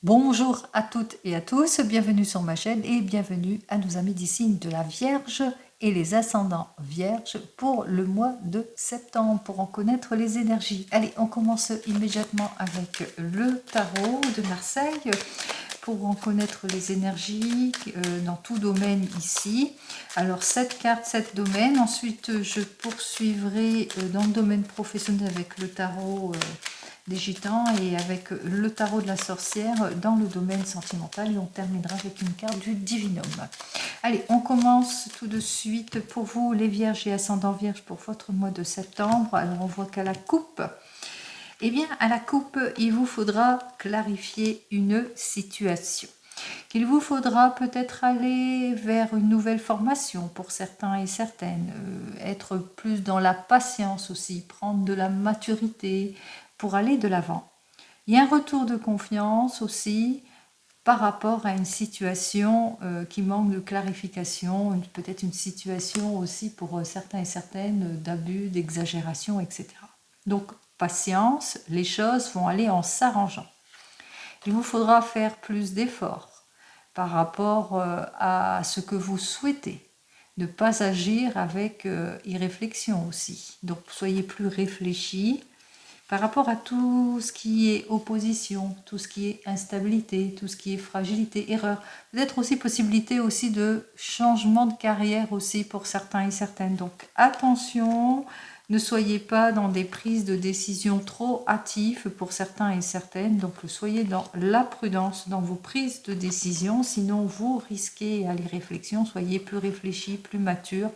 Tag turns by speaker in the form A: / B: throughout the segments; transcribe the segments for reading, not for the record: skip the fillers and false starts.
A: Bonjour à toutes et à tous, bienvenue sur ma chaîne et bienvenue à nos amis des signes de la Vierge et les ascendants Vierges pour le mois de septembre, pour en connaître les énergies. Allez, on commence immédiatement avec le tarot de Marseille pour en connaître les énergies dans tout domaine ici. Alors 7 cartes, 7 domaines. Ensuite, je poursuivrai dans le domaine professionnel avec le tarot des gitans et avec le tarot de la sorcière dans le domaine sentimental, et on terminera avec une carte du divinum. Allez, on commence tout de suite pour vous les vierges et ascendants vierges pour votre mois de septembre. Alors on voit qu'à la coupe, eh bien à la coupe, il vous faudra clarifier une situation. Qu'il vous faudra peut-être aller vers une nouvelle formation pour certains et certaines, être plus dans la patience aussi, prendre de la maturité pour aller de l'avant. Il y a un retour de confiance aussi par rapport à une situation qui manque de clarification, peut-être une situation aussi pour certains et certaines d'abus, d'exagération, etc. Donc patience, les choses vont aller en s'arrangeant. Il vous faudra faire plus d'efforts par rapport à ce que vous souhaitez. Ne pas agir avec irréflexion aussi. Donc soyez plus réfléchis par rapport à tout ce qui est opposition, tout ce qui est instabilité, tout ce qui est fragilité, erreur. Peut-être aussi possibilité aussi de changement de carrière aussi pour certains et certaines. Donc attention, ne soyez pas dans des prises de décision trop hâtives pour certains et certaines. Donc soyez dans la prudence dans vos prises de décision, sinon vous risquez à l'irréflexion. Soyez plus réfléchis, plus matures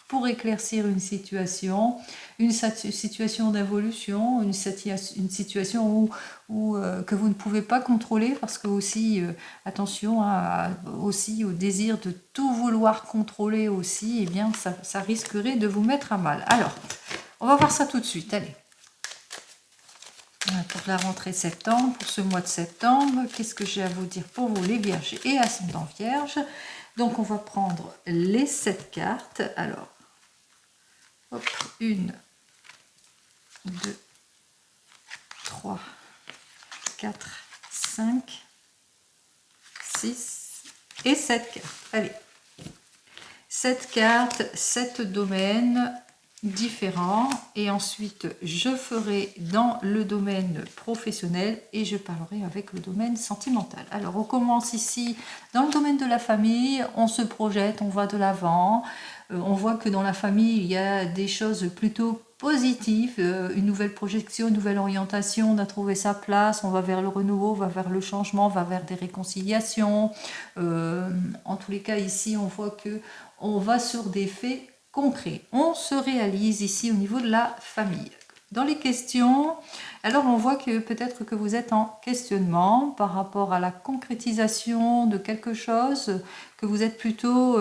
A: pour éclaircir une situation d'évolution, une situation que vous ne pouvez pas contrôler, parce que aussi, attention aussi au désir de tout vouloir contrôler aussi, eh bien ça risquerait de vous mettre à mal. Alors, on va voir ça tout de suite, allez. Pour la rentrée septembre, pour ce mois de septembre, qu'est-ce que j'ai à vous dire pour vous les vierges et ascendants vierges? Donc on va prendre les 7 cartes. Alors, hop, 1, 2, 3, 4, 5, 6 et 7 cartes. Allez, 7 cartes, 7 domaines différents, et ensuite je ferai dans le domaine professionnel et je parlerai avec le domaine sentimental. Alors on commence ici dans le domaine de la famille, on se projette, on va de l'avant, on voit que dans la famille il y a des choses plutôt positives, une nouvelle projection, une nouvelle orientation, on a trouvé sa place, on va vers le renouveau, on va vers le changement, on va vers des réconciliations. En tous les cas ici on voit que on va sur des faits concrets. On se réalise ici au niveau de la famille. Dans les questions, alors on voit que peut-être que vous êtes en questionnement par rapport à la concrétisation de quelque chose, que vous êtes plutôt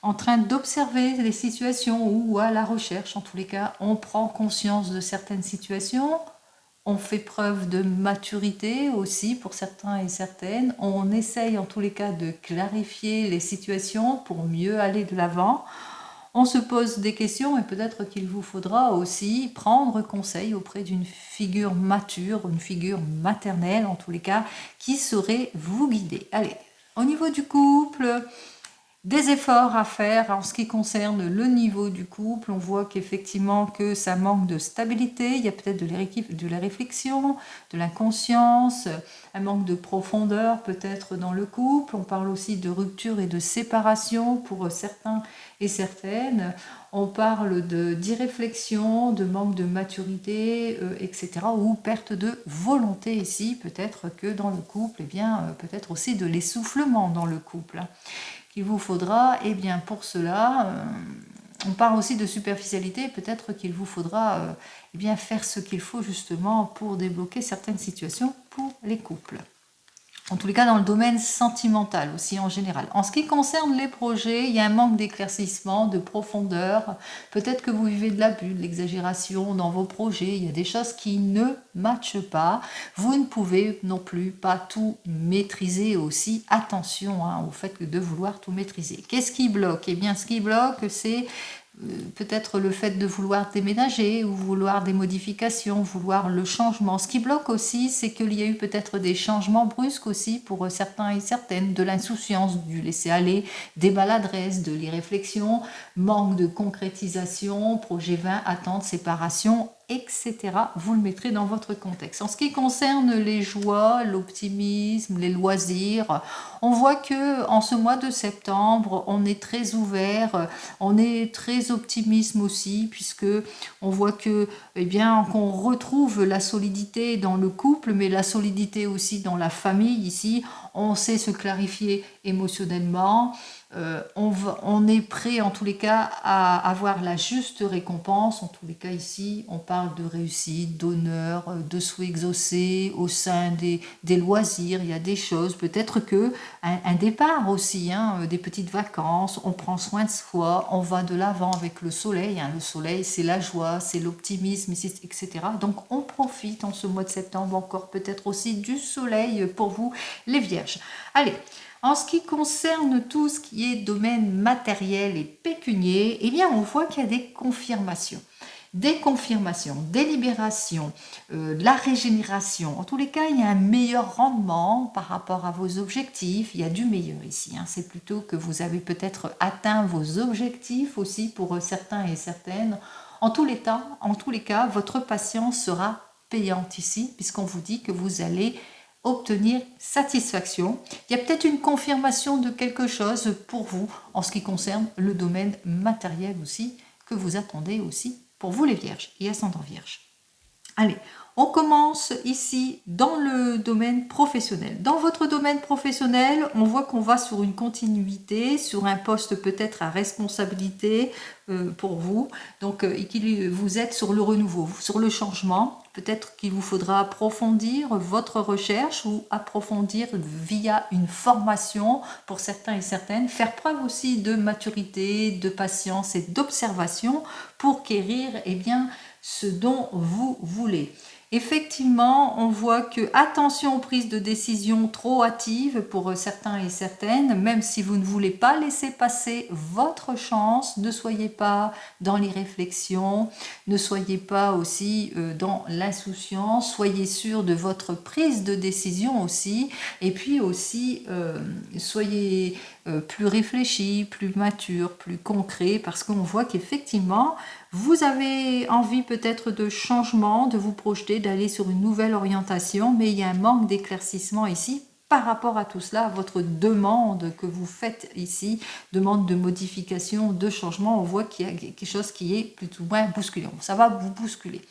A: en train d'observer les situations ou à la recherche. En tous les cas, on prend conscience de certaines situations, on fait preuve de maturité aussi pour certains et certaines, on essaye en tous les cas de clarifier les situations pour mieux aller de l'avant. On se pose des questions et peut-être qu'il vous faudra aussi prendre conseil auprès d'une figure mature, une figure maternelle en tous les cas, qui saurait vous guider. Allez, au niveau du couple, des efforts à faire en ce qui concerne le niveau du couple. On voit qu'effectivement que ça manque de stabilité, il y a peut-être de la réflexion, de l'inconscience, un manque de profondeur peut-être dans le couple. On parle aussi de rupture et de séparation pour certains et certaines. On parle d'irréflexion, de manque de maturité, etc. ou perte de volonté ici. Peut-être que dans le couple, eh bien, peut-être aussi de l'essoufflement dans le couple. Qu'il vous faudra, et bien pour cela, on parle aussi de superficialité, peut-être qu'il vous faudra eh bien faire ce qu'il faut justement pour débloquer certaines situations pour les couples. En tous les cas, dans le domaine sentimental aussi en général. En ce qui concerne les projets, il y a un manque d'éclaircissement, de profondeur. Peut-être que vous vivez de l'abus, de l'exagération dans vos projets. Il y a des choses qui ne matchent pas. Vous ne pouvez non plus pas tout maîtriser aussi. Attention au fait de vouloir tout maîtriser. Qu'est-ce qui bloque? Eh bien, ce qui bloque, c'est peut-être le fait de vouloir déménager ou vouloir des modifications, vouloir le changement. Ce qui bloque aussi, c'est qu'il y a eu peut-être des changements brusques aussi pour certains et certaines, de l'insouciance, du laisser-aller, des maladresses, de l'irréflexion, manque de concrétisation, projet vain, attente, séparation, etc. Vous le mettrez dans votre contexte. En ce qui concerne les joies, l'optimisme, les loisirs, on voit que en ce mois de septembre, on est très ouvert, on est très optimiste aussi, puisque on voit que, eh bien, qu'on retrouve la solidité dans le couple, mais la solidité aussi dans la famille ici. On sait se clarifier émotionnellement. On est prêt en tous les cas à avoir la juste récompense. En tous les cas ici, on parle de réussite, d'honneur, de souhaits exaucés au sein des loisirs. Il y a des choses, peut-être que un départ aussi, hein, des petites vacances, on prend soin de soi, on va de l'avant avec le soleil. Hein. Le soleil, c'est la joie, c'est l'optimisme, etc. Donc on profite en ce mois de septembre encore peut-être aussi du soleil pour vous, les Vierges. Allez. En ce qui concerne tout ce qui est domaine matériel et pécunier, eh bien, on voit qu'il y a des confirmations. Des confirmations, des libérations, la régénération. En tous les cas, il y a un meilleur rendement par rapport à vos objectifs. Il y a du meilleur ici. Hein. C'est plutôt que vous avez peut-être atteint vos objectifs aussi pour certains et certaines. En tous les cas, votre patience sera payante ici, puisqu'on vous dit que vous allez obtenir satisfaction. Il y a peut-être une confirmation de quelque chose pour vous en ce qui concerne le domaine matériel aussi, que vous attendez aussi pour vous les Vierges et ascendant Vierge. Allez, on commence ici dans le domaine professionnel. Dans votre domaine professionnel, on voit qu'on va sur une continuité, sur un poste peut-être à responsabilité pour vous. Donc, vous êtes sur le renouveau, sur le changement. Peut-être qu'il vous faudra approfondir votre recherche ou approfondir via une formation pour certains et certaines. Faire preuve aussi de maturité, de patience et d'observation pour quérir ce dont vous voulez. Effectivement, on voit que attention aux prises de décision trop hâtives pour certains et certaines, même si vous ne voulez pas laisser passer votre chance, ne soyez pas dans l'irréflexion, ne soyez pas aussi dans l'insouciance, soyez sûr de votre prise de décision aussi, et puis aussi soyez plus réfléchi, plus mature, plus concret, parce qu'on voit qu'effectivement, vous avez envie peut-être de changement, de vous projeter, d'aller sur une nouvelle orientation, mais il y a un manque d'éclaircissement ici par rapport à tout cela, à votre demande que vous faites ici, demande de modification, de changement. On voit qu'il y a quelque chose qui est plus ou moins bousculant. Ça va vous bousculer.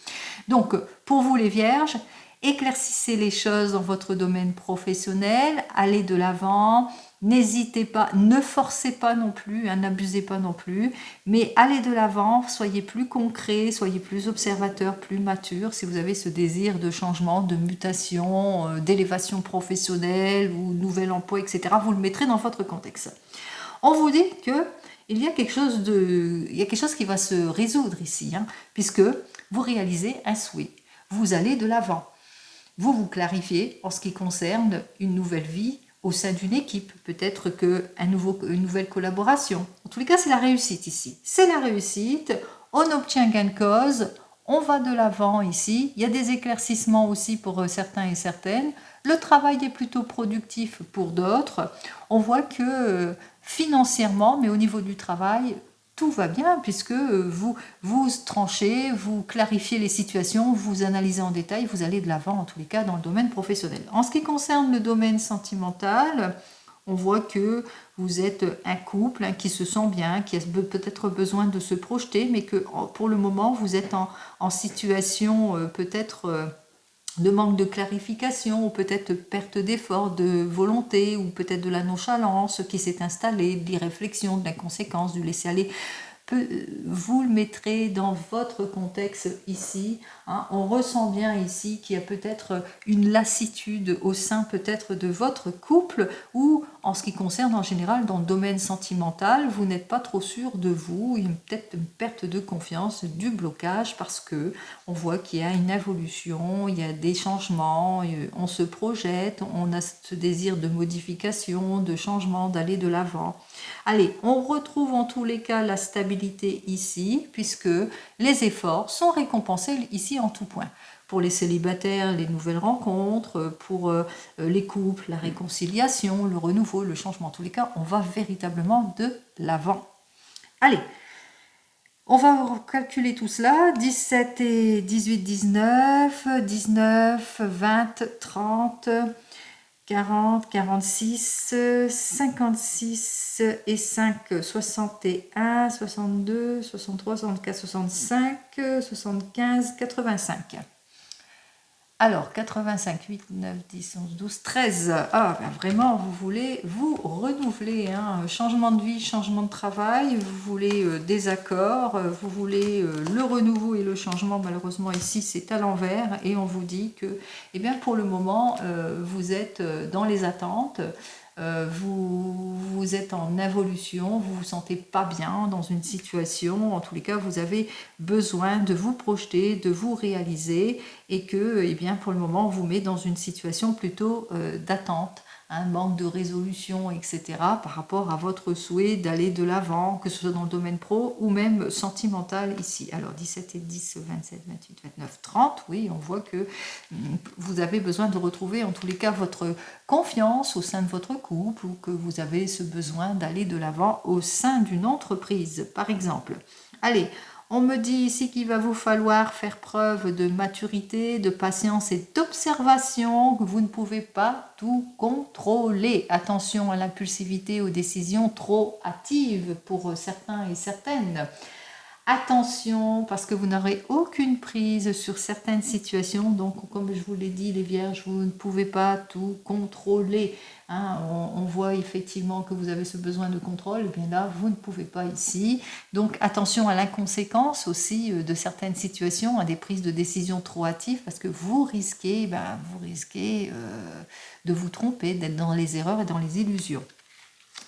A: Donc, pour vous les Vierges, éclaircissez les choses dans votre domaine professionnel, allez de l'avant. N'hésitez pas, ne forcez pas non plus, n'abusez pas non plus, mais allez de l'avant, soyez plus concret, soyez plus observateur, plus mature. Si vous avez ce désir de changement, de mutation, d'élévation professionnelle ou nouvel emploi, etc., vous le mettrez dans votre contexte. On vous dit que il y a quelque chose qui va se résoudre ici, puisque vous réalisez un souhait. Vous allez de l'avant. Vous clarifiez en ce qui concerne une nouvelle vie, au sein d'une équipe, peut-être une nouvelle collaboration. En tous les cas, c'est la réussite ici. C'est la réussite, on obtient gain de cause, on va de l'avant ici. Il y a des éclaircissements aussi pour certains et certaines. Le travail est plutôt productif pour d'autres. On voit que financièrement, mais au niveau du travail, tout va bien puisque vous tranchez, vous clarifiez les situations, vous analysez en détail, vous allez de l'avant en tous les cas dans le domaine professionnel. En ce qui concerne le domaine sentimental, on voit que vous êtes un couple qui se sent bien, qui a peut-être besoin de se projeter, mais que pour le moment vous êtes en situation peut-être de manque de clarification, ou peut-être perte d'effort, de volonté, ou peut-être de la nonchalance qui s'est installée, de l'irréflexion, de l'inconséquence, du laisser-aller. Vous le mettrez dans votre contexte ici. On ressent bien ici qu'il y a peut-être une lassitude au sein peut-être de votre couple, ou en ce qui concerne en général dans le domaine sentimental, vous n'êtes pas trop sûr de vous, il y a peut-être une perte de confiance, du blocage parce que on voit qu'il y a une évolution, il y a des changements, on se projette, on a ce désir de modification, de changement, d'aller de l'avant. Allez, on retrouve en tous les cas la stabilité ici puisque les efforts sont récompensés ici en tout point. Pour les célibataires, les nouvelles rencontres, pour les couples, la réconciliation, le renouveau, le changement. En tous les cas, on va véritablement de l'avant. Allez, on va calculer tout cela. 17 et 18, 19, 19, 20, 30, 40, 46, 56 et 5, 61, 62, 63, 64, 65, 75, 85. Alors, 85, 8, 9, 10, 11, 12, 13. Ah, ben vraiment, vous voulez vous renouveler. Hein, changement de vie, changement de travail, vous voulez des accords, vous voulez le renouveau et le changement. Malheureusement, ici, c'est à l'envers. Et on vous dit que, eh bien, pour le moment, vous êtes dans les attentes. Vous êtes en évolution, vous vous sentez pas bien dans une situation, en tous les cas vous avez besoin de vous projeter, de vous réaliser et que eh bien, pour le moment on vous met dans une situation plutôt d'attente, un manque de résolution, etc. par rapport à votre souhait d'aller de l'avant, que ce soit dans le domaine pro ou même sentimental ici. Alors 17 et 10, 27, 28, 29, 30, oui, on voit que vous avez besoin de retrouver en tous les cas votre confiance au sein de votre couple ou que vous avez ce besoin d'aller de l'avant au sein d'une entreprise, par exemple. Allez, on me dit ici qu'il va vous falloir faire preuve de maturité, de patience et d'observation, que vous ne pouvez pas tout contrôler. Attention à l'impulsivité, aux décisions trop hâtives pour certains et certaines. Attention, parce que vous n'aurez aucune prise sur certaines situations. Donc, comme je vous l'ai dit, les vierges, vous ne pouvez pas tout contrôler. Hein, on voit effectivement que vous avez ce besoin de contrôle. Et bien là, vous ne pouvez pas ici. Donc, attention à l'inconséquence aussi de certaines situations, à des prises de décision trop hâtives, parce que vous risquez de vous tromper, d'être dans les erreurs et dans les illusions.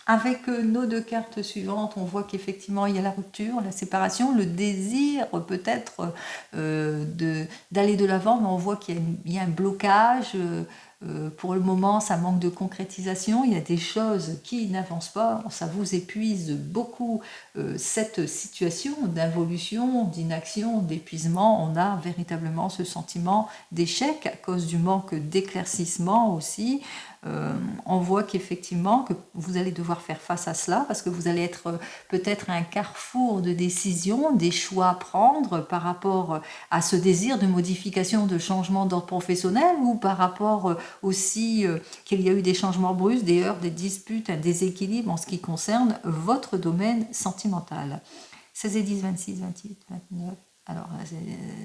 A: Avec nos deux cartes suivantes, on voit qu'effectivement il y a la rupture, la séparation, le désir peut-être d'aller de l'avant, mais on voit qu'il y a un blocage. Pour le moment, ça manque de concrétisation. Il y a des choses qui n'avancent pas. Ça vous épuise beaucoup cette situation d'involution, d'inaction, d'épuisement. On a véritablement ce sentiment d'échec à cause du manque d'éclaircissement aussi. On voit qu'effectivement que vous allez devoir faire face à cela parce que vous allez être peut-être à un carrefour de décisions, des choix à prendre par rapport à ce désir de modification, de changement d'ordre professionnel ou par rapport aussi qu'il y a eu des changements brusques, des heurts, des disputes, un déséquilibre en ce qui concerne votre domaine sentimental. 16 et 10, 26, 28, 29... Alors,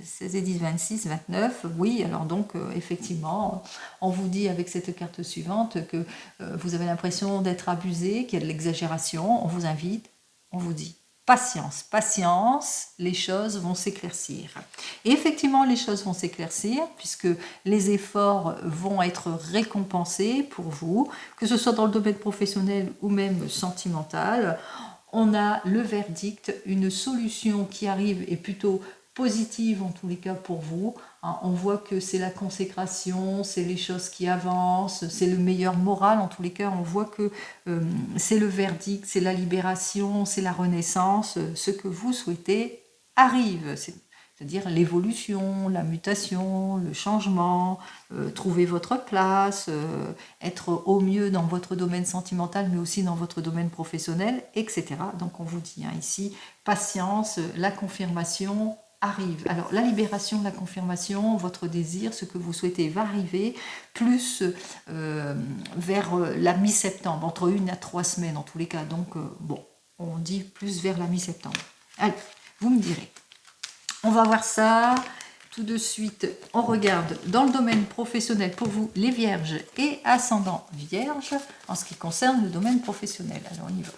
A: 16 et 10, 26, 29, oui, alors donc, effectivement, on vous dit avec cette carte suivante que vous avez l'impression d'être abusé, qu'il y a de l'exagération, on vous invite, on vous dit, patience, patience, les choses vont s'éclaircir. Et effectivement, les choses vont s'éclaircir puisque les efforts vont être récompensés pour vous, que ce soit dans le domaine professionnel ou même sentimental. On a le verdict, une solution qui arrive est plutôt positive en tous les cas pour vous. On voit que c'est la consécration, c'est les choses qui avancent, c'est le meilleur moral en tous les cas. On voit que c'est le verdict, c'est la libération, c'est la renaissance. Ce que vous souhaitez arrive. C'est-à-dire l'évolution, la mutation, le changement, trouver votre place, être au mieux dans votre domaine sentimental, mais aussi dans votre domaine professionnel, etc. Donc on vous dit ici, patience, la confirmation arrive. Alors la libération, la confirmation, votre désir, ce que vous souhaitez va arriver, plus vers la mi-septembre, entre 1 à 3 semaines en tous les cas. Donc bon, on dit plus vers la mi-septembre. Allez, vous me direz. On va voir ça tout de suite. On regarde dans le domaine professionnel pour vous, les vierges et ascendant vierge, en ce qui concerne le domaine professionnel. Alors, on y va.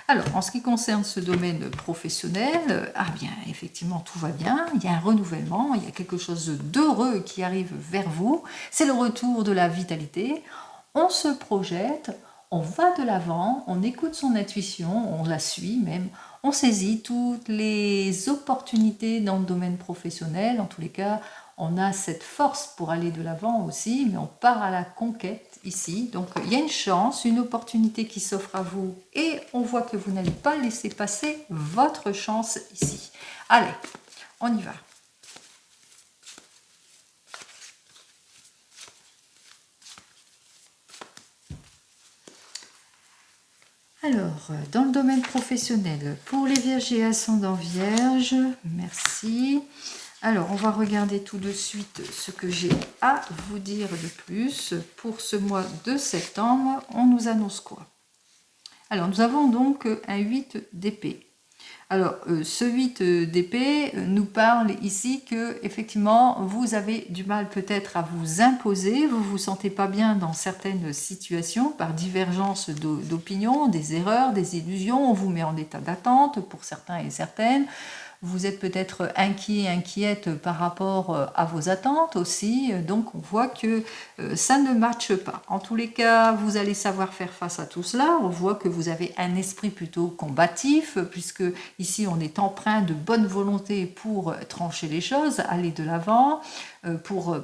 A: Alors, en ce qui concerne ce domaine professionnel, ah bien, effectivement, tout va bien, il y a un renouvellement, il y a quelque chose d'heureux qui arrive vers vous, c'est le retour de la vitalité, on se projette, on va de l'avant, on écoute son intuition, on la suit même, on saisit toutes les opportunités dans le domaine professionnel, en tous les cas, on a cette force pour aller de l'avant aussi, mais on part à la conquête ici. Donc il y a une chance, une opportunité qui s'offre à vous et on voit que vous n'allez pas laisser passer votre chance ici. Allez, on y va. Alors, dans le domaine professionnel, pour les vierges ascendant vierge, merci. Alors, on va regarder tout de suite ce que j'ai à vous dire de plus. Pour ce mois de septembre, on nous annonce quoi? Alors, nous avons donc un 8 d'épée. Alors, ce 8 d'épée nous parle ici que, effectivement, vous avez du mal peut-être à vous imposer, vous vous sentez pas bien dans certaines situations par divergence d'opinion, des erreurs, des illusions, on vous met en état d'attente pour certains et certaines. Vous êtes peut-être inquiet, inquiète par rapport à vos attentes aussi, donc on voit que ça ne matche pas. En tous les cas, vous allez savoir faire face à tout cela. On voit que vous avez un esprit plutôt combatif, puisque ici on est empreint de bonne volonté pour trancher les choses, aller de l'avant, pour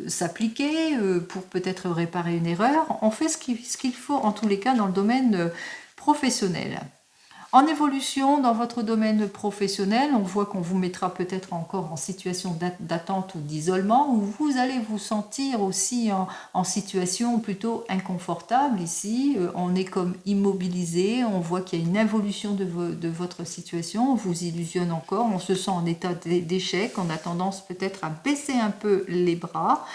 A: s'appliquer, pour peut-être réparer une erreur. On fait ce qu'il faut en tous les cas dans le domaine professionnel. En évolution dans votre domaine professionnel, on voit qu'on vous mettra peut-être encore en situation d'attente ou d'isolement, où vous allez vous sentir aussi en situation plutôt inconfortable ici. On est comme immobilisé, on voit qu'il y a une évolution de votre situation, on vous illusionne encore, on se sent en état d'échec, on a tendance peut-être à baisser un peu les bras.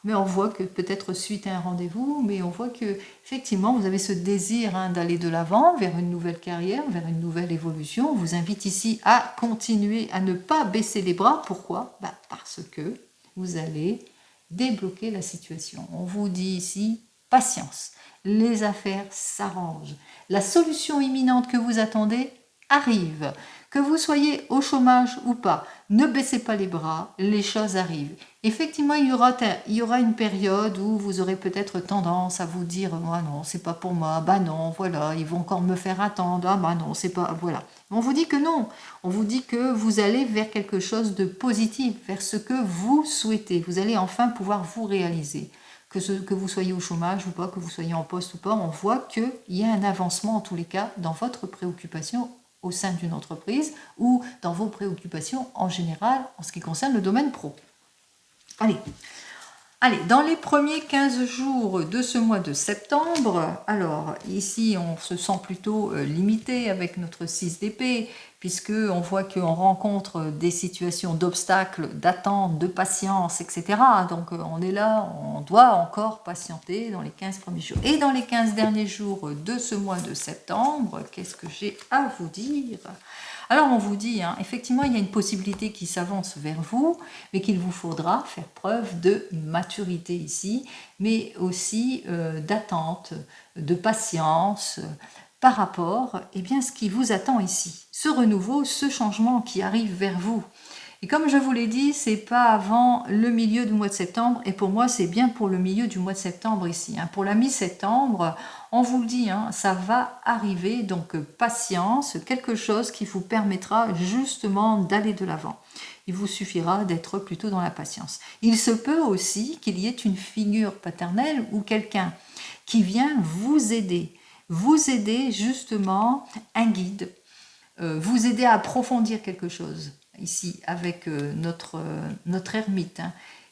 A: Mais on voit que peut-être suite à un rendez-vous, mais on voit que effectivement vous avez ce désir d'aller de l'avant vers une nouvelle carrière, vers une nouvelle évolution. On vous invite ici à continuer, à ne pas baisser les bras. Pourquoi? Parce que vous allez débloquer la situation. On vous dit ici patience. Les affaires s'arrangent. La solution imminente que vous attendez arrive. Que vous soyez au chômage ou pas, ne baissez pas les bras, les choses arrivent. Effectivement, il y aura une période où vous aurez peut-être tendance à vous dire « Moi non, c'est pas pour moi, bah non, voilà, ils vont encore me faire attendre, ah bah non, c'est pas... » Voilà. On vous dit que non, on vous dit que vous allez vers quelque chose de positif, vers ce que vous souhaitez. Vous allez enfin pouvoir vous réaliser. Que vous soyez au chômage ou pas, que vous soyez en poste ou pas, on voit qu'il y a un avancement en tous les cas dans votre préoccupation au sein d'une entreprise ou dans vos préoccupations en général en ce qui concerne le domaine pro. Allez, dans les premiers 15 jours de ce mois de septembre, alors ici on se sent plutôt limité avec notre 6 d'épée, puisque on voit qu'on rencontre des situations d'obstacles, d'attente, de patience, etc. Donc on est là, on doit encore patienter dans les 15 premiers jours. Et dans les 15 derniers jours de ce mois de septembre, qu'est-ce que j'ai à vous dire ? Alors on vous dit, effectivement, il y a une possibilité qui s'avance vers vous, mais qu'il vous faudra faire preuve de maturité ici, mais aussi d'attente, de patience par rapport à ce qui vous attend ici. Ce renouveau, ce changement qui arrive vers vous. Et comme je vous l'ai dit, c'est pas avant le milieu du mois de septembre, et pour moi c'est bien pour le milieu du mois de septembre ici. Pour la mi-septembre, on vous le dit, ça va arriver, donc patience, quelque chose qui vous permettra justement d'aller de l'avant. Il vous suffira d'être plutôt dans la patience. Il se peut aussi qu'il y ait une figure paternelle ou quelqu'un qui vient vous aider justement, un guide, vous aider à approfondir quelque chose ici avec notre ermite,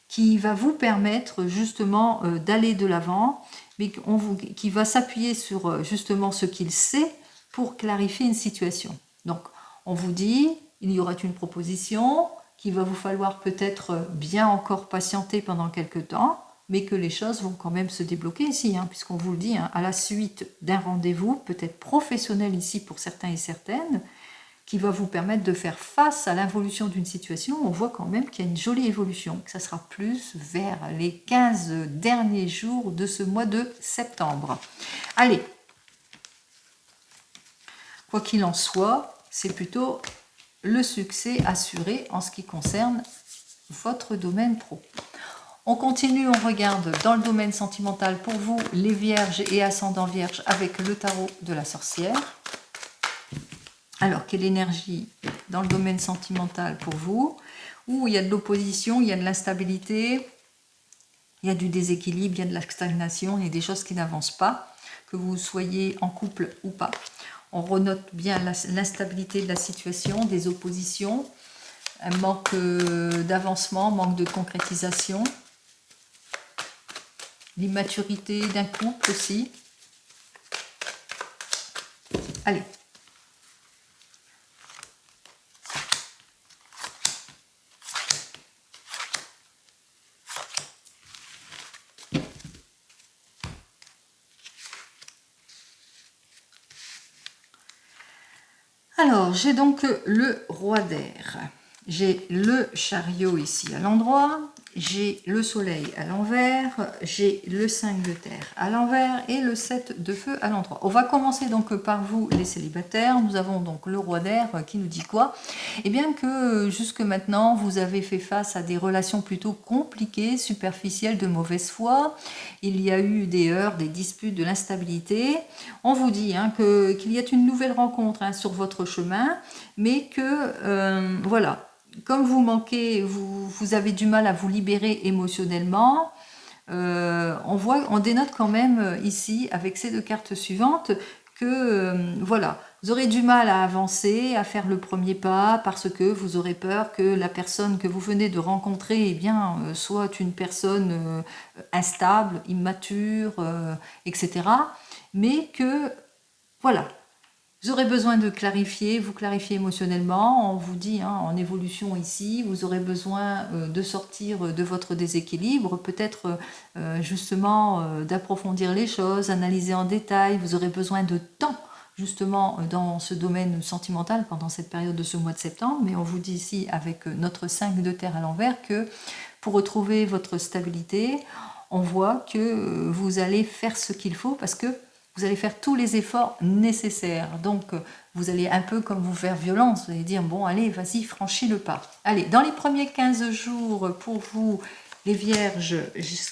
A: qui va vous permettre justement d'aller de l'avant, mais qui va s'appuyer sur justement ce qu'il sait pour clarifier une situation. Donc on vous dit, il y aura une proposition, qu'il va vous falloir peut-être bien encore patienter pendant quelques temps, mais que les choses vont quand même se débloquer ici, puisqu'on vous le dit, à la suite d'un rendez-vous, peut-être professionnel ici pour certains et certaines, qui va vous permettre de faire face à l'évolution d'une situation. On voit quand même qu'il y a une jolie évolution, que ça sera plus vers les 15 derniers jours de ce mois de septembre. Allez, Quoi qu'il en soit, c'est plutôt le succès assuré en ce qui concerne votre domaine pro. On continue, on regarde dans le domaine sentimental pour vous, les vierges et ascendants vierges, avec le tarot de la sorcière. Alors, quelle énergie dans le domaine sentimental pour vous? Où il y a de l'opposition, il y a de l'instabilité, il y a du déséquilibre, il y a de la stagnation, il y a des choses qui n'avancent pas, que vous soyez en couple ou pas. On renote bien l'instabilité de la situation, des oppositions, un manque d'avancement, manque de concrétisation, l'immaturité d'un couple aussi. Allez. Alors, j'ai donc le roi d'air. J'ai le chariot ici à l'endroit, j'ai le soleil à l'envers, j'ai le 5 de terre à l'envers et le 7 de feu à l'endroit. On va commencer donc par vous les célibataires. Nous avons donc le roi d'air qui nous dit quoi? Eh bien que jusque maintenant vous avez fait face à des relations plutôt compliquées, superficielles, de mauvaise foi. Il y a eu des heurts, des disputes, de l'instabilité. On vous dit qu'il y a une nouvelle rencontre sur votre chemin, mais que voilà. Comme vous manquez, vous avez du mal à vous libérer émotionnellement, on dénote quand même ici, avec ces deux cartes suivantes, que voilà, vous aurez du mal à avancer, à faire le premier pas, parce que vous aurez peur que la personne que vous venez de rencontrer, eh bien, soit une personne instable, immature, etc. Mais que, voilà, vous aurez besoin de clarifier, vous clarifier émotionnellement. On vous dit en évolution ici, vous aurez besoin de sortir de votre déséquilibre, peut-être justement d'approfondir les choses, analyser en détail. Vous aurez besoin de temps justement dans ce domaine sentimental pendant cette période de ce mois de septembre. Mais on vous dit ici avec notre 5 de terre à l'envers que pour retrouver votre stabilité, on voit que vous allez faire ce qu'il faut parce que vous allez faire tous les efforts nécessaires. Donc, vous allez un peu comme vous faire violence. Vous allez dire, bon, allez, vas-y, franchis le pas. Allez, dans les premiers 15 jours, pour vous, les vierges,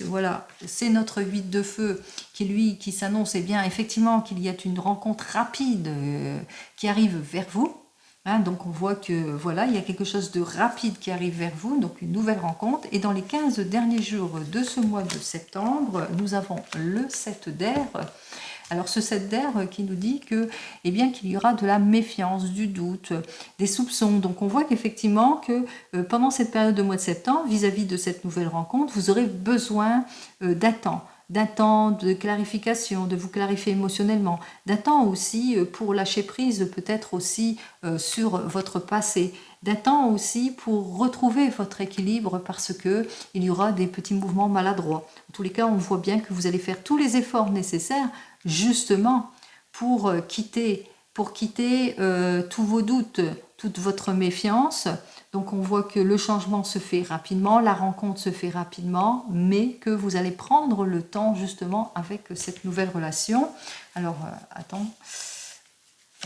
A: voilà, c'est notre 8 de feu qui s'annonce, eh bien, effectivement, qu'il y a une rencontre rapide qui arrive vers vous. Donc, on voit que, voilà, il y a quelque chose de rapide qui arrive vers vous, donc une nouvelle rencontre. Et dans les 15 derniers jours de ce mois de septembre, nous avons le 7 d'air. Alors ce 7 d'air qui nous dit que, eh bien, qu'il y aura de la méfiance, du doute, des soupçons. Donc on voit qu'effectivement que pendant cette période de mois de septembre, vis-à-vis de cette nouvelle rencontre, vous aurez besoin d'un temps de clarification, de vous clarifier émotionnellement, d'un temps aussi pour lâcher prise peut-être aussi sur votre passé, d'un temps aussi pour retrouver votre équilibre parce que il y aura des petits mouvements maladroits. En tous les cas, on voit bien que vous allez faire tous les efforts nécessaires justement pour quitter tous vos doutes, toute votre méfiance. Donc on voit que le changement se fait rapidement, la rencontre se fait rapidement, mais que vous allez prendre le temps justement avec cette nouvelle relation. Alors, attends,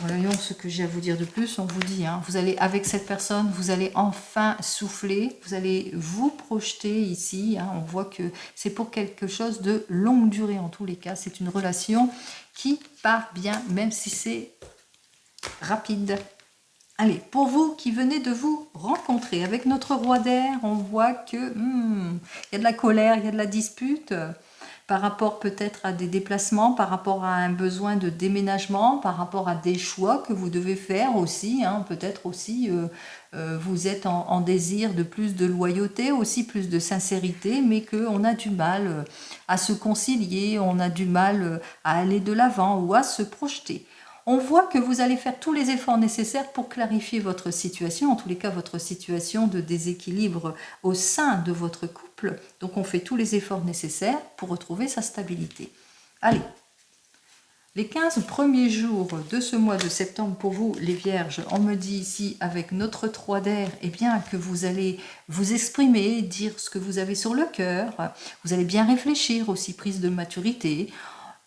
A: voyons ce que j'ai à vous dire de plus. On vous dit, vous allez, avec cette personne, vous allez enfin souffler, vous allez vous projeter ici. On voit que c'est pour quelque chose de longue durée en tous les cas. C'est une relation qui part bien, même si c'est rapide. Allez, pour vous qui venez de vous rencontrer avec notre roi d'air, on voit que y a de la colère, il y a de la dispute par rapport peut-être à des déplacements, par rapport à un besoin de déménagement, par rapport à des choix que vous devez faire aussi. Peut-être aussi vous êtes en désir de plus de loyauté, aussi plus de sincérité, mais qu'on a du mal à se concilier, on a du mal à aller de l'avant ou à se projeter. On voit que vous allez faire tous les efforts nécessaires pour clarifier votre situation, en tous les cas votre situation de déséquilibre au sein de votre couple. Donc on fait tous les efforts nécessaires pour retrouver sa stabilité. Allez, les 15 premiers jours de ce mois de septembre pour vous, les vierges, on me dit ici avec notre 3 d'air, eh bien que vous allez vous exprimer, dire ce que vous avez sur le cœur, vous allez bien réfléchir aussi, prise de maturité,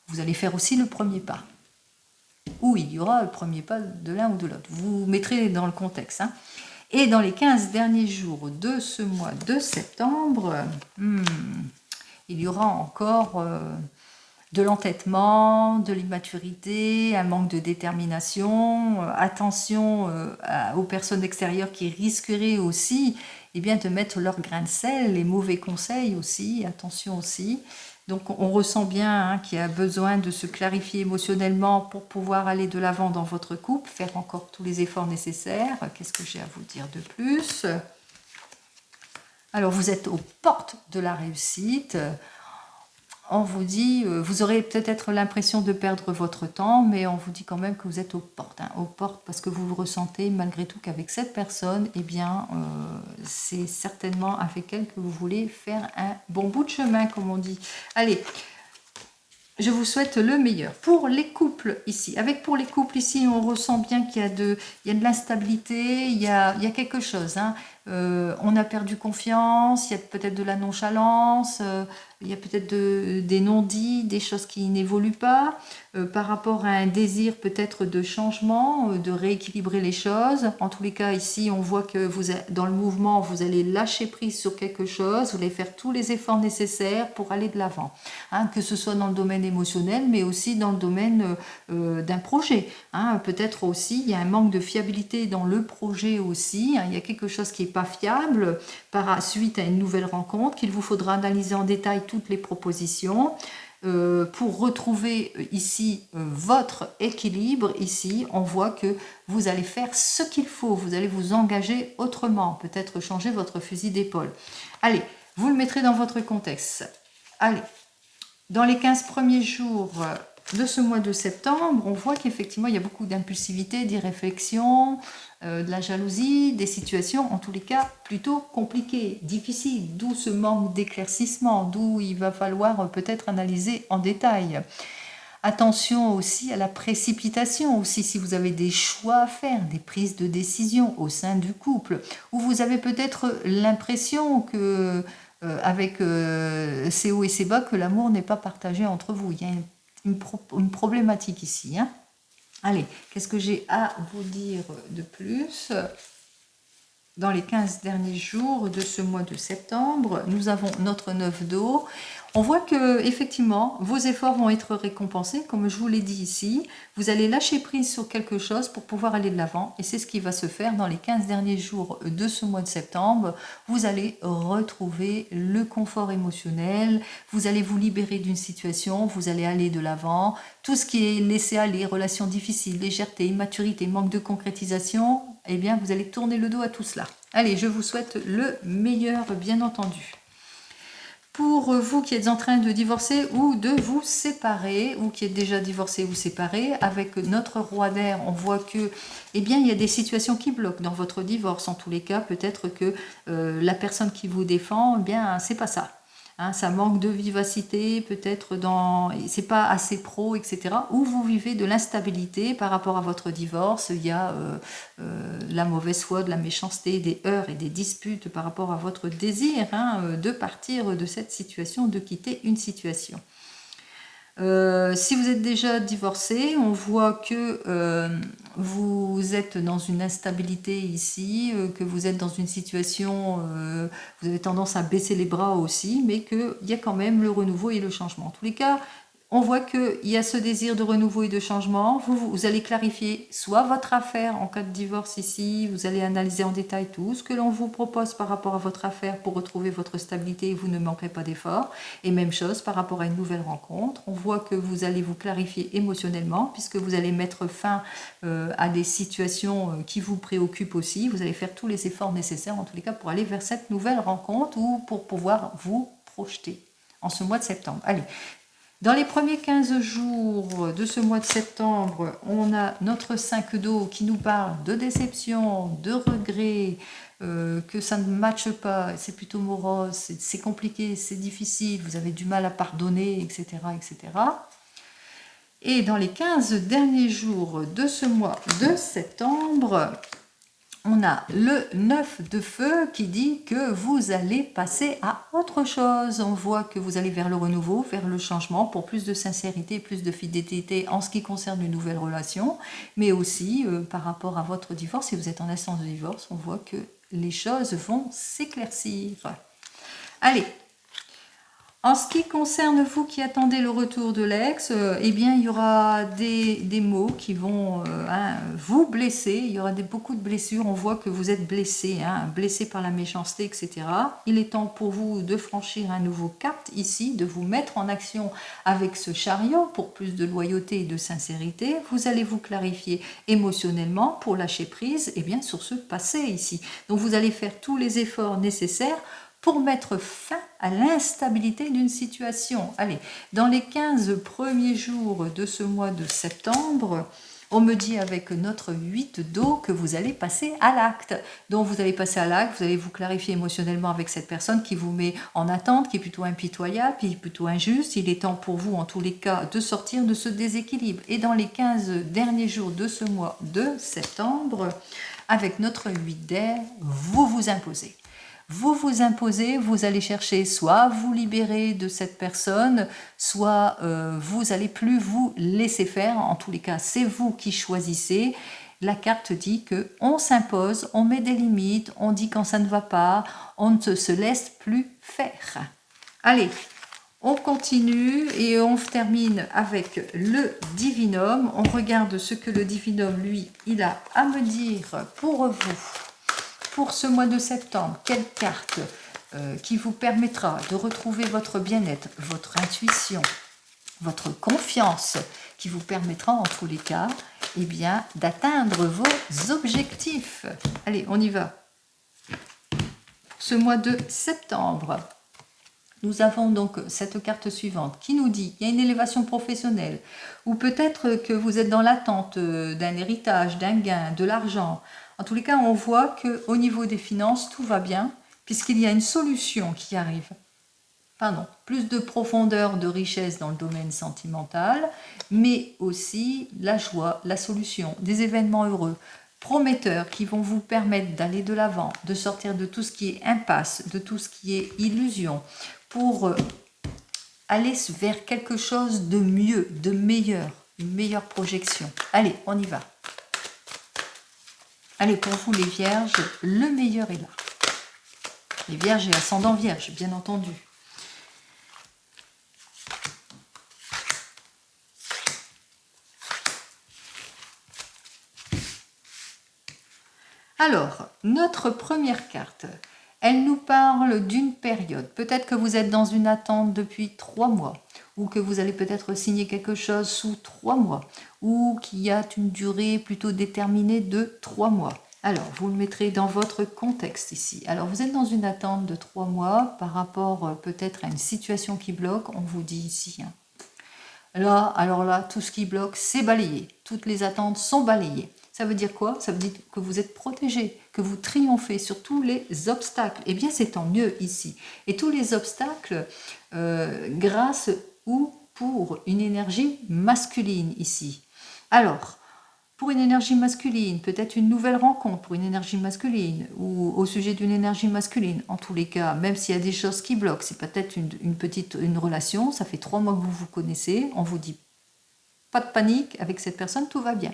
A: vous allez faire aussi le premier pas. où il y aura le premier pas de l'un ou de l'autre. Vous mettrez dans le contexte. Hein. Et dans les 15 derniers jours de ce mois de septembre, il y aura encore de l'entêtement, de l'immaturité, un manque de détermination. Attention aux personnes extérieures qui risqueraient aussi de mettre leur grain de sel, les mauvais conseils aussi, attention aussi. Donc on ressent bien qu'il y a besoin de se clarifier émotionnellement pour pouvoir aller de l'avant dans votre couple, faire encore tous les efforts nécessaires. Qu'est-ce que j'ai à vous dire de plus? Alors vous êtes aux portes de la réussite. On vous dit, vous aurez peut-être l'impression de perdre votre temps, mais on vous dit quand même que vous êtes aux portes. Aux portes parce que vous vous ressentez malgré tout qu'avec cette personne, c'est certainement avec elle que vous voulez faire un bon bout de chemin, comme on dit. Allez, je vous souhaite le meilleur. Pour les couples ici, pour les couples ici, on ressent bien qu'il y a de l'instabilité, il y a quelque chose. Hein. On a perdu confiance, il y a peut-être de la nonchalance, il y a peut-être des non-dits, des choses qui n'évoluent pas, par rapport à un désir peut-être de changement, de rééquilibrer les choses. En tous les cas, ici, on voit que vous êtes dans le mouvement, vous allez lâcher prise sur quelque chose, vous allez faire tous les efforts nécessaires pour aller de l'avant. Hein, que ce soit dans le domaine émotionnel, mais aussi dans le domaine d'un projet. Hein. Peut-être aussi, il y a un manque de fiabilité dans le projet aussi. Hein. Il y a quelque chose qui n'est pas fiable suite à une nouvelle rencontre, qu'il vous faudra analyser en détail toutes les propositions pour retrouver ici votre équilibre. Ici, on voit que vous allez faire ce qu'il faut, vous allez vous engager autrement, peut-être changer votre fusil d'épaule. Allez, vous le mettrez dans votre contexte. Allez, dans les 15 premiers jours de ce mois de septembre, on voit qu'effectivement, il y a beaucoup d'impulsivité, d'irréflexion, de la jalousie, des situations, en tous les cas, plutôt compliquées, difficiles, d'où ce manque d'éclaircissement, d'où il va falloir peut-être analyser en détail. Attention aussi à la précipitation, aussi si vous avez des choix à faire, des prises de décision au sein du couple, où vous avez peut-être l'impression que, avec ces hauts et ces bas, que l'amour n'est pas partagé entre vous. Il y a une problématique ici. Hein. Allez, qu'est-ce que j'ai à vous dire de plus? Dans les 15 derniers jours de ce mois de septembre, nous avons notre 9 d'eau. On voit que effectivement, vos efforts vont être récompensés, comme je vous l'ai dit ici. Vous allez lâcher prise sur quelque chose pour pouvoir aller de l'avant. Et c'est ce qui va se faire dans les 15 derniers jours de ce mois de septembre. Vous allez retrouver le confort émotionnel. Vous allez vous libérer d'une situation. Vous allez aller de l'avant. Tout ce qui est laissé aller, relations difficiles, légèreté, immaturité, manque de concrétisation, vous allez tourner le dos à tout cela. Allez, je vous souhaite le meilleur, bien entendu. Pour vous qui êtes en train de divorcer ou de vous séparer, ou qui êtes déjà divorcé ou séparé, avec notre roi d'air, on voit que, il y a des situations qui bloquent dans votre divorce. En tous les cas, peut-être que la personne qui vous défend, c'est pas ça. Hein, ça manque de vivacité, peut-être c'est pas assez pro, etc. Ou vous vivez de l'instabilité par rapport à votre divorce. Il y a la mauvaise foi, de la méchanceté, des heurts et des disputes par rapport à votre désir de partir de cette situation, de quitter une situation. Si vous êtes déjà divorcé, on voit que vous êtes dans une instabilité ici, que vous êtes dans une situation, vous avez tendance à baisser les bras aussi, mais qu'il y a quand même le renouveau et le changement. En tous les cas, on voit qu'il y a ce désir de renouveau et de changement. Vous allez clarifier soit votre affaire en cas de divorce ici, vous allez analyser en détail tout ce que l'on vous propose par rapport à votre affaire pour retrouver votre stabilité et vous ne manquerez pas d'efforts. Et même chose par rapport à une nouvelle rencontre. On voit que vous allez vous clarifier émotionnellement puisque vous allez mettre fin à des situations qui vous préoccupent aussi. Vous allez faire tous les efforts nécessaires en tous les cas pour aller vers cette nouvelle rencontre ou pour pouvoir vous projeter en ce mois de septembre. Allez. Dans les premiers 15 jours de ce mois de septembre, on a notre 5 d'eau qui nous parle de déception, de regret, que ça ne matche pas, c'est plutôt morose, c'est compliqué, c'est difficile, vous avez du mal à pardonner, etc., etc. Et dans les 15 derniers jours de ce mois de septembre, on a le 9 de feu qui dit que vous allez passer à autre chose. On voit que vous allez vers le renouveau, vers le changement pour plus de sincérité, plus de fidélité en ce qui concerne une nouvelle relation, mais aussi par rapport à votre divorce. Si vous êtes en instance de divorce, on voit que les choses vont s'éclaircir. Allez. En ce qui concerne vous qui attendez le retour de l'ex, eh bien, il y aura des mots qui vont vous blesser. Il y aura beaucoup de blessures. On voit que vous êtes blessé, blessé par la méchanceté, etc. Il est temps pour vous de franchir un nouveau cap ici, de vous mettre en action avec ce chariot pour plus de loyauté et de sincérité. Vous allez vous clarifier émotionnellement pour lâcher prise sur ce passé ici. Donc, vous allez faire tous les efforts nécessaires pour mettre fin à l'instabilité d'une situation. Allez, dans les 15 premiers jours de ce mois de septembre, on me dit avec notre 8 d'eau que vous allez passer à l'acte. Donc vous allez passer à l'acte, vous allez vous clarifier émotionnellement avec cette personne qui vous met en attente, qui est plutôt impitoyable, qui est plutôt injuste. Il est temps pour vous, en tous les cas, de sortir de ce déséquilibre. Et dans les 15 derniers jours de ce mois de septembre, avec notre 8 d'air, vous vous imposez. Vous vous imposez, vous allez chercher soit vous libérer de cette personne, soit vous allez plus vous laisser faire. En tous les cas, c'est vous qui choisissez. La carte dit que on s'impose, on met des limites, on dit quand ça ne va pas, on ne se laisse plus faire. Allez, on continue et on termine avec le divinum. On regarde ce que le divinum, lui, il a à me dire pour vous. Pour ce mois de septembre, quelle carte qui vous permettra de retrouver votre bien-être, votre intuition, votre confiance, qui vous permettra en tous les cas d'atteindre vos objectifs. Allez, on y va. Pour ce mois de septembre, nous avons donc cette carte suivante qui nous dit qu'il y a une élévation professionnelle ou peut-être que vous êtes dans l'attente d'un héritage, d'un gain, de l'argent. En tous les cas, on voit qu'au niveau des finances, tout va bien, puisqu'il y a une solution qui arrive. Plus de profondeur, de richesse dans le domaine sentimental, mais aussi la joie, la solution, des événements heureux, prometteurs qui vont vous permettre d'aller de l'avant, de sortir de tout ce qui est impasse, de tout ce qui est illusion, pour aller vers quelque chose de mieux, de meilleur, une meilleure projection. Allez, on y va. Allez, pour vous les vierges, le meilleur est là. Les vierges et ascendant vierge, bien entendu. Alors, notre première carte, elle nous parle d'une période. Peut-être que vous êtes dans une attente depuis 3 mois, ou que vous allez peut-être signer quelque chose sous 3 mois, ou qu'il y a une durée plutôt déterminée de 3 mois. Alors, vous le mettrez dans votre contexte ici. Alors, vous êtes dans une attente de 3 mois par rapport peut-être à une situation qui bloque. On vous dit ici. Alors là, tout ce qui bloque, c'est balayé. Toutes les attentes sont balayées. Ça veut dire quoi? Ça veut dire que vous êtes protégé, que vous triomphez sur tous les obstacles. Eh bien, c'est tant mieux ici. Et tous les obstacles, grâce ou pour une énergie masculine ici. Alors, pour une énergie masculine, peut-être une nouvelle rencontre pour une énergie masculine ou au sujet d'une énergie masculine. En tous les cas, même s'il y a des choses qui bloquent, c'est peut-être une relation, ça fait 3 mois que vous vous connaissez, on vous dit pas de panique, avec cette personne, tout va bien.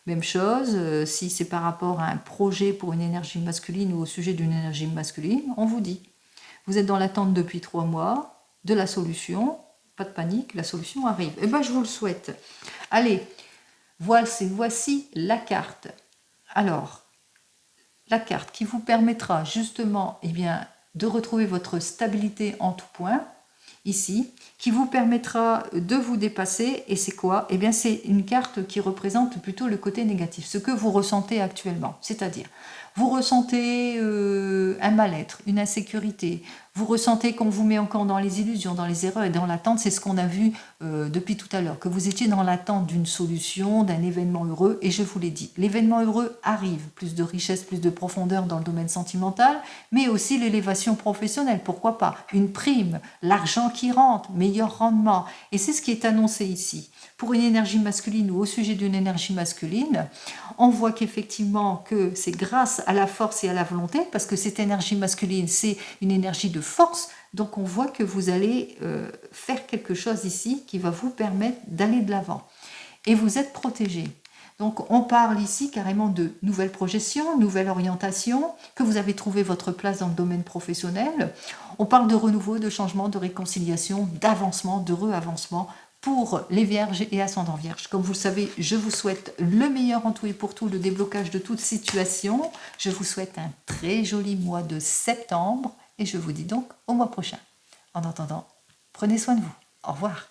A: Même chose, si c'est par rapport à un projet pour une énergie masculine ou au sujet d'une énergie masculine, on vous dit. Vous êtes dans l'attente depuis 3 mois de la solution, pas de panique, la solution arrive. Eh bien, je vous le souhaite. Allez, voici la carte. Alors, la carte qui vous permettra justement de retrouver votre stabilité en tout point, ici, qui vous permettra de vous dépasser. Et c'est quoi? Eh bien, c'est une carte qui représente plutôt le côté négatif, ce que vous ressentez actuellement. C'est-à-dire, Vous ressentez un mal-être, une insécurité. Vous ressentez qu'on vous met encore dans les illusions, dans les erreurs et dans l'attente. C'est ce qu'on a vu depuis tout à l'heure, que vous étiez dans l'attente d'une solution, d'un événement heureux. Et je vous l'ai dit, l'événement heureux arrive. Plus de richesse, plus de profondeur dans le domaine sentimental, mais aussi l'élévation professionnelle. Pourquoi pas? Une prime, l'argent qui rentre, meilleur rendement. Et c'est ce qui est annoncé ici. Pour une énergie masculine ou au sujet d'une énergie masculine, on voit qu'effectivement que c'est grâce à la force et à la volonté, parce que cette énergie masculine, c'est une énergie de force, donc on voit que vous allez faire quelque chose ici qui va vous permettre d'aller de l'avant. Et vous êtes protégé. Donc on parle ici carrément de nouvelles projections, nouvelle orientation, que vous avez trouvé votre place dans le domaine professionnel. On parle de renouveau, de changement, de réconciliation, d'avancement, d'heureux avancement pour les vierges et ascendants vierges. Comme vous le savez, je vous souhaite le meilleur en tout et pour tout, le déblocage de toute situation. Je vous souhaite un très joli mois de septembre et je vous dis donc au mois prochain. En attendant, prenez soin de vous. Au revoir.